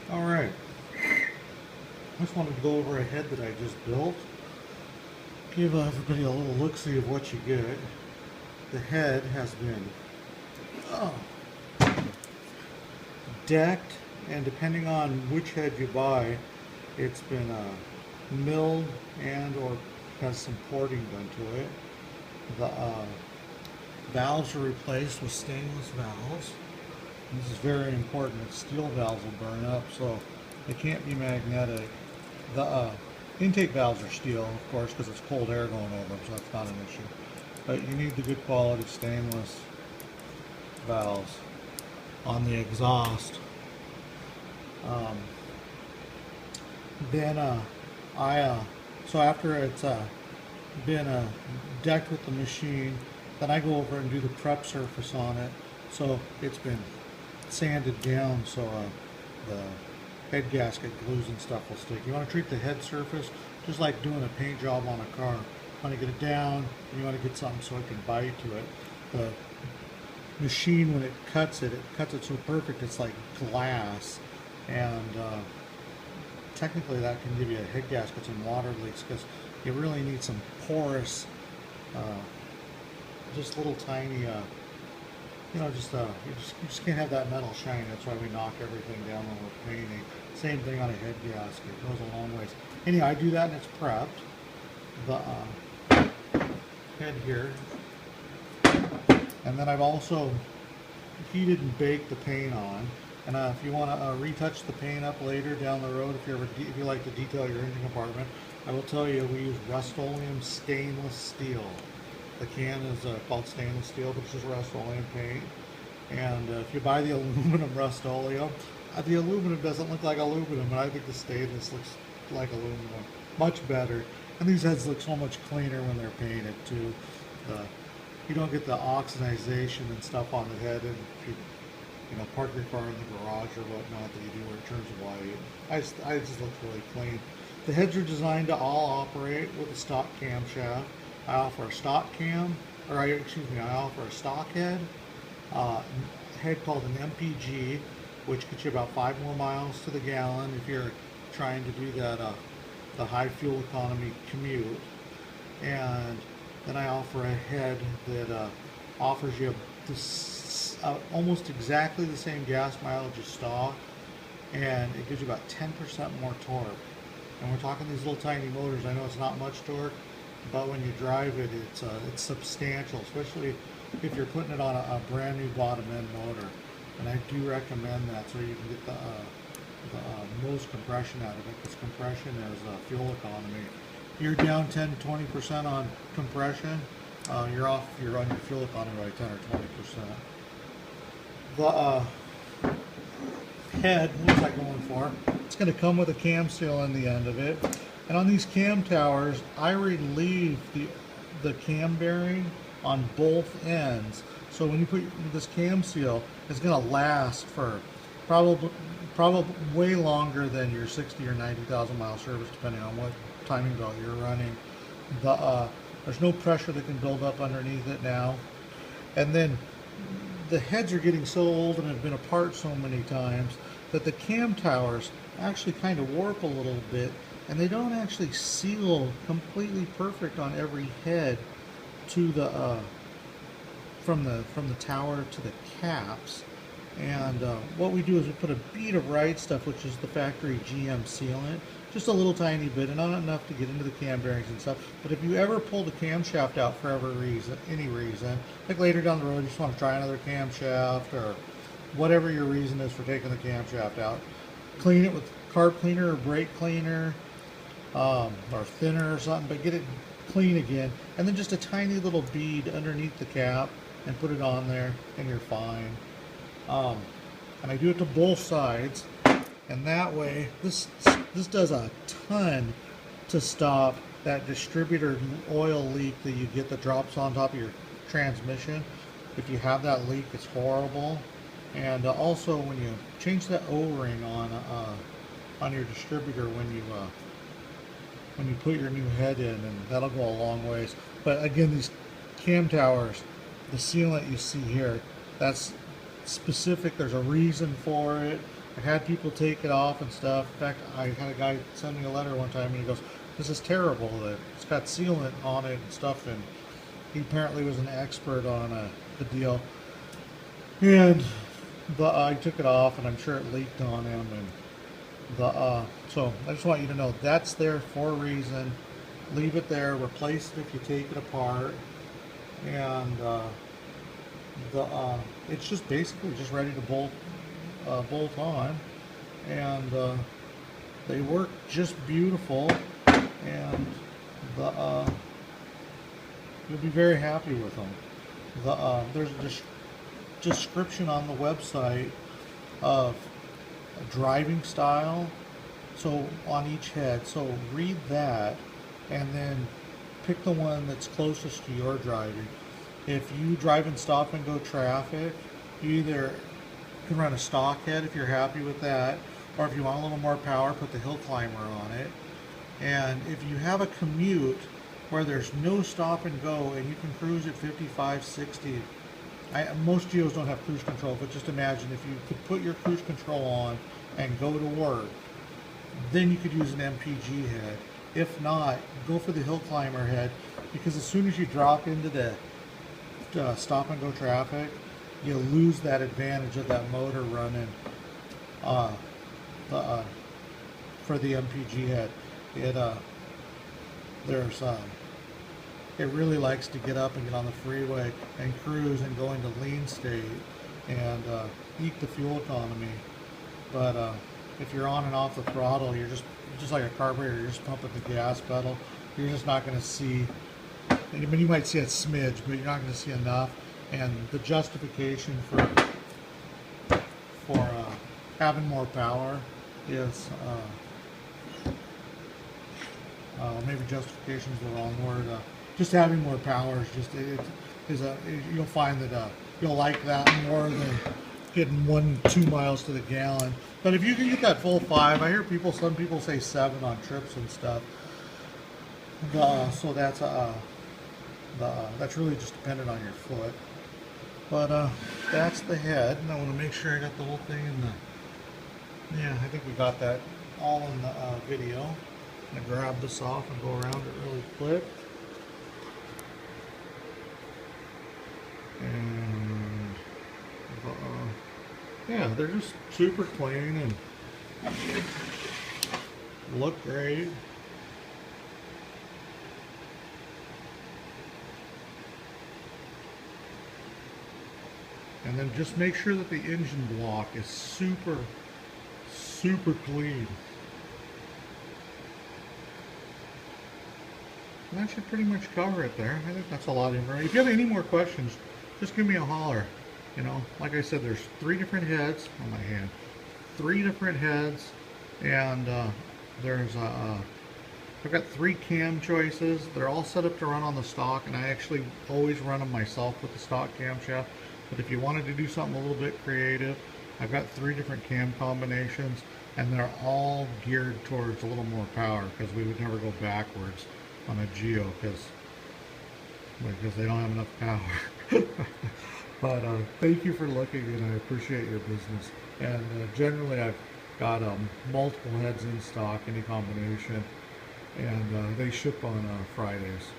Alright, I just wanted to go over a head that I just built. Give everybody a little look-see of what you get. The head has been oh, decked, and depending on which head you buy, it's been milled and or has some porting done to it. The valves are replaced with stainless valves. This is very important. Steel valves will burn up, so they can't be magnetic. The intake valves are steel, of course, because it's cold air going over them, so that's not an issue. But you need the good quality stainless valves on the exhaust. Then so after it's been decked with the machine, then I go over and do the prep surface on it. So it's been sanded down so the head gasket glues and stuff will stick. You want to treat the head surface just like doing a paint job on a car. You want to get it down, and you want to get something so it can bite to it. The machine, when it cuts it so perfect it's like glass, and technically that can give you head gaskets and water leaks because you really need some porous, just little tiny, you just can't have that metal shine. That's why we knock everything down when we're painting. Same thing on a head gasket. It goes a long ways. Anyway, I do that and it's prepped. The head here. And then I've also heated and baked the paint on. And if you want to retouch the paint up later down the road, if you like to detail your engine compartment, I will tell you we use Rust-Oleum stainless steel. The can is called stainless steel, but it's just Rust-Oleum paint. And if you buy the aluminum Rust-Oleum, the aluminum doesn't look like aluminum, and I think the stainless looks like aluminum. Much better. And these heads look so much cleaner when they're painted too. You don't get the oxidization and stuff on the head, and if you park your car in the garage or whatnot that you do where it turns white. I just look really clean. The heads are designed to all operate with a stock camshaft. I offer a stock cam, I offer a stock head, head called an MPG, which gets you about 5 more miles to the gallon if you're trying to do that the high fuel economy commute. And then I offer a head that offers you almost exactly the same gas mileage as stock, and it gives you about 10% more torque. And we're talking these little tiny motors. I know it's not much torque, but when you drive it, it's substantial, especially if you're putting it on a brand new bottom end motor. And I do recommend that so you can get the most compression out of it, because compression is fuel economy. You're down 10-20% on compression, you're on your fuel economy by 10 or 20%. The head, what's that going for? It's going to come with a cam seal in the end of it. And on these cam towers, I relieve the cam bearing on both ends. So when you put this cam seal, it's going to last for probably way longer than your 60 or 90,000 mile service, depending on what timing belt you're running. There's no pressure that can build up underneath it now. And then the heads are getting so old and have been apart so many times that the cam towers actually kind of warp a little bit, and they don't actually seal completely perfect on every head to the from the tower to the caps. And what we do is we put a bead of Right Stuff, which is the factory GM sealant, just a little tiny bit, and not enough to get into the cam bearings and stuff. But if you ever pull the camshaft out for any reason, like later down the road you just want to try another camshaft, or whatever your reason is for taking the camshaft out, clean it with carb cleaner or brake cleaner, or thinner or something, but get it clean again, and then just a tiny little bead underneath the cap and put it on there, and you're fine. And I do it to both sides, and that way this does a ton to stop that distributor oil leak that you get that drops on top of your transmission. If you have that leak, it's horrible. And also when you change that O-ring on your distributor when you put your new head in, and that'll go a long ways. But again, these cam towers, the sealant you see here, that's specific. There's a reason for it. I've had people take it off and stuff. In fact, I had a guy send me a letter one time and he goes, "This is terrible. That it's got sealant on it and stuff." And he apparently was an expert on the deal. And I took it off, and I'm sure it leaked on him. And so I just want you to know that's there for a reason. Leave it there. Replace it if you take it apart. And it's just basically just ready to bolt on, and they work just beautiful, and you'll be very happy with them. There's a description on the website of a driving style, so on each head. So read that, and then pick the one that's closest to your driving. If you drive in stop and go traffic, you either can run a stock head if you're happy with that, or if you want a little more power, put the hill climber on it. And if you have a commute where there's no stop and go and you can cruise at 55, 60, most Geos don't have cruise control, but just imagine if you could put your cruise control on and go to work, then you could use an MPG head. If not, go for the hill climber head, because as soon as you drop into the stop and go traffic, you lose that advantage of that motor running for the MPG head. It really likes to get up and get on the freeway and cruise and go into lean state and eat the fuel economy. But if you're on and off the throttle, you're just like a carburetor. You're just pumping the gas pedal. You're just not going to see. I mean, you might see a smidge, but you're not going to see enough. And the justification for having more power is maybe justification is the wrong word. Just having more power is just you'll find that you'll like that more than getting 1-2 miles to the gallon. But if you can get that full 5, I hear some people say 7 on trips and stuff. So that's really just dependent on your foot. But that's the head, and I want to make sure I got the whole thing in the. Yeah, I think we got that all in the video. I'm gonna grab this off and go around it really quick. And yeah, they're just super clean and look great. And then just make sure that the engine block is super, super clean. And that should pretty much cover it there. I think that's a lot of information. If you have any more questions, just give me a holler. You know, like I said, there's 3 different heads on my hand. 3 different heads, and I've got 3 cam choices. They're all set up to run on the stock, and I actually always run them myself with the stock camshaft. But if you wanted to do something a little bit creative, I've got 3 different cam combinations, and they're all geared towards a little more power, because we would never go backwards on a Geo because they don't have enough power. But thank you for looking, and I appreciate your business. And generally, I've got multiple heads in stock, any combination, and they ship on Fridays.